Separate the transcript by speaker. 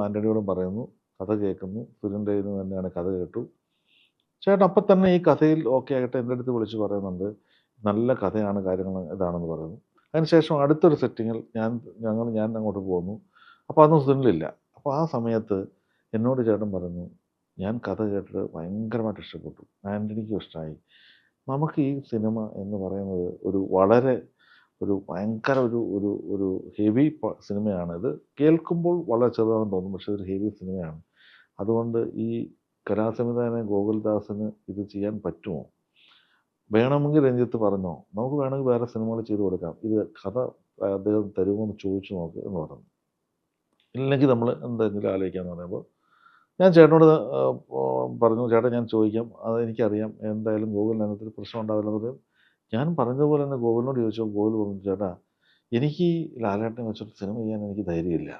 Speaker 1: ആൻ്റണിയോടും പറയുന്നു, കഥ കേൾക്കുന്നു. സുനിലിൻ്റെ കയ്യിൽ നിന്ന് തന്നെയാണ് കഥ കേട്ടു. ചേട്ടൻ അപ്പം തന്നെ ഈ കഥയിൽ ഓക്കെ ആയിട്ട് എൻ്റെ അടുത്ത് വിളിച്ച് പറയുന്നുണ്ട്, നല്ല കഥയാണ്, കാര്യങ്ങൾ ഇതാണെന്ന് പറയുന്നു. അതിനുശേഷം അടുത്തൊരു സെറ്റിങ്ങിൽ ഞാൻ അങ്ങോട്ട് പോകുന്നു. അപ്പോൾ അതൊന്നും സുനിലില്ല. അപ്പോൾ ആ സമയത്ത് എന്നോട് ചേട്ടൻ പറഞ്ഞു, ഞാൻ കഥ കേട്ടിട്ട് ഭയങ്കരമായിട്ട് ഇഷ്ടപ്പെട്ടു, ആൻ്റണിക്കും ഇഷ്ടമായി. നമുക്ക് ഈ സിനിമ എന്ന് പറയുന്നത് ഒരു ഭയങ്കര ഒരു ഒരു ഒരു ഹെവി സിനിമയാണ്. ഇത് കേൾക്കുമ്പോൾ വളരെ ചെറുതാണെന്ന് തോന്നും, പക്ഷേ ഒരു ഹെവി സിനിമയാണ്. അതുകൊണ്ട് ഈ കലാസംവിധായകൻ ഗോകുൽദാസിന് ഇത് ചെയ്യാൻ പറ്റുമോ? വേണമെങ്കിൽ രഞ്ജിത്ത് പറഞ്ഞോ, നമുക്ക് വേണമെങ്കിൽ വേറെ സിനിമകൾ ചെയ്തു കൊടുക്കാം, ഇത് കഥ അദ്ദേഹം തരുമോ എന്ന് ചോദിച്ചു നോക്ക് എന്ന് പറഞ്ഞു. ഇല്ലെങ്കിൽ നമ്മൾ എന്തെങ്കിലും ആലോചിക്കാമെന്ന് പറയുമ്പോൾ ഞാൻ ചേട്ടനോട് പറഞ്ഞു, ചേട്ടാ ഞാൻ ചോദിക്കാം, അതെനിക്കറിയാം, എന്തായാലും ഗോകുലിന് അതിനകത്തൊരു പ്രശ്നം ഉണ്ടാവില്ലെന്ന് പറയും. ഞാൻ പറഞ്ഞതുപോലെ തന്നെ ഗോകുലിനോട് ചോദിച്ചപ്പോൾ ഗോകുൽ പറഞ്ഞു, ചേട്ടാ എനിക്ക് ഈ ലാലേട്ടനെ വെച്ചിട്ട് സിനിമ ചെയ്യാൻ എനിക്ക് ധൈര്യമില്ല.